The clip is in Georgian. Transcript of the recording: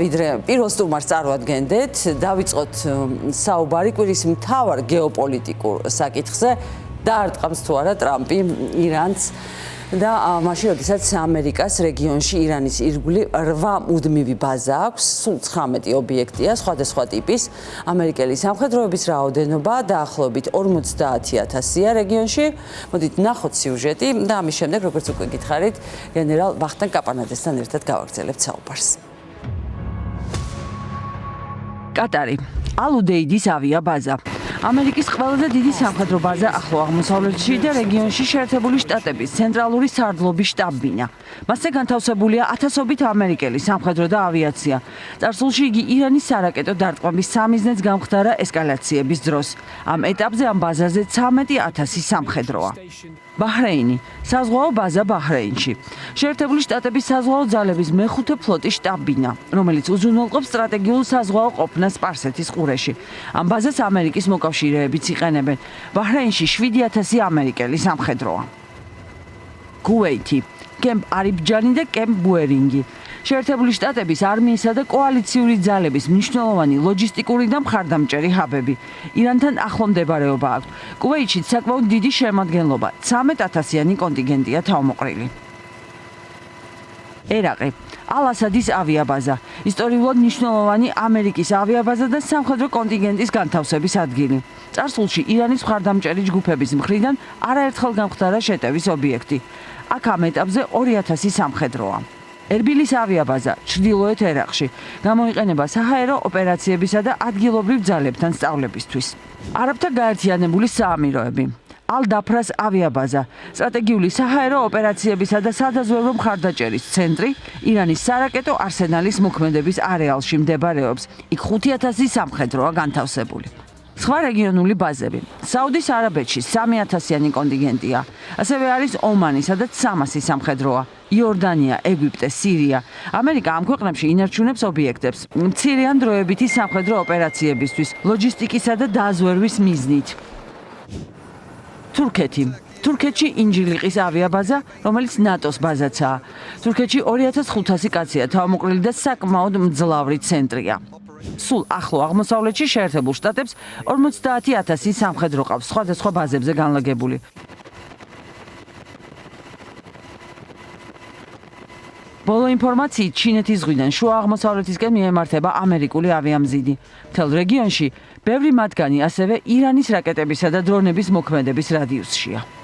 ვიდრე პირველ სტუმარს წარვადგენდეთ, დავიწყოთ საუბარი კვირის მთავარ გეოპოლიტიკურ საკითხზე. დაარტყამს თუ არა ტრამპი ირანს და მაშინ, როდესაც ამერიკას რეგიონში ირანის ირგვლივ 8 მუდმივი ბაზა აქვს, სულ 19 ობიექტია, სხვადასხვა ტიპის. ამერიკელი სამხედროების რაოდენობა დაახლოებით 50,000-ია რეგიონში. მოდით ნახოთ სიუჟეტი და ამის შემდეგ, როგორც უკვე გითხარით, გენერალ ვახტანგ კაპანაძესთან ერთად გავაგრძელებთ საუბარს. კატარი, ალ-უდეიდის ავიაბაზა. ამერიკის ყველაზე დიდი სამხედრო ბაზა ახლო აღმოსავლეთში და რეგიონში შეერთებული შტატების ცენტრალური სარდლობის შტაბ-ბინა. მასზე განთავსებულია ათასობით ამერიკელი სამხედრო და ავიაცია. წარსულში იგი ირანის სარაკეტო დარტყმების სამიზნეც გამხდარა ესკალაციების დროს. ამ ეტაპზე ამ ბაზაზე 13,000 სამხედროა. ბაჰრეინი, საზღვაო ბაზა ბაჰრეინში. შეერთებული შტატების საზღვაო ძალების მეხუთე ფლოტის შტაბ-ბინა, რომელიც უზრუნველყოფს სტრატეგიულ საზღვაო ყოფნას სპარსეთის ყურეში. ამ ბაზას ამერიკის მოკავშირეებიც იყენებენ. ბაჰრეინში 7,000 ამერიკელი სამხედროა. კუვეითი, კემპ არიბჯანი და კემპ ბუერინგი. შეერთებული შტატების არმიისა და კოალიციური ძალების მნიშვნელოვანი ლოჯისტიკური და მხარდამჭერი ჰაბები. ირანთან ახლო მდებარეობა აქვს. კუვეითში საკმაოდ დიდი შემადგენლობა, 13,000-იანი კონტინგენტია თავმოყრილი. ერაყი, ალ-ასადის ავიაბაზა. ისტორიულად მნიშვნელოვანი ამერიკის ავიაბაზა და სამხედრო კონტინგენტის განთავსების ადგილი. წარსულში ირანის მხარდამჭერი ჯგუფების მხრიდან არაერთხელ გამხდარა შეტევის ობიექტი. აქ ამ ეტაპზე 2,000 სამხედროა. ერბილის ავიაბაზა ჩრდილოეთ ერაყში გამოიყენება საჰაერო ოპერაციებისა და ადგილობრივ ძალებთან სწავლებისთვის. არაბთა გაერთიანებული საამიროები. ალ-დაფრას ავიაბაზა, სტრატეგიული საჰაერო ოპერაციებისა და სადაზვერვო მხარდაჭერის ცენტრი, ირანის სარაკეტო არსენალის მოქმედების არეალში მდებარეობს. იქ 5,000 სამხედროა განთავსებული. სხვა რეგიონული ბაზები. საუდის არაბეთში 3,000-იანი კონტინგენტია. ასევე არის ომანი, სადაც 300 სამხედროა. იორდანია, ეგვიპტე, სირია. ამერიკა ამ ქვეყნებში ინარჩუნებს ობიექტებს მცირე ან დროებითი სამხედრო ოპერაციებისთვის, ლოჯისტიკისა და დაზვერვის მიზნით. თურქეთი. თურქეთში ინჯილიყის ავიაბაზა, რომელიც ნატოს ბაზაცაა. თურქეთში 2,500 კაცია თავმოყრილი და საკმაოდ მძლავრი ცენტრია. სულ ახლო აღმოსავლეთში შეერთებულ შტატებს 50,000 სამხედრო ყავს სხვადასხვა ბაზებზე განლაგებული. ბოლო ინფორმაციით ჩინეთის ზღვიდან შუა აღმოსავლეთისკენ მიემართება ამერიკული ავიამზიდი. მთელ რეგიონში ბევრი მათგანი ასევე ირანის რაკეტებისა და დრონების მოქმედების რადიუსშია.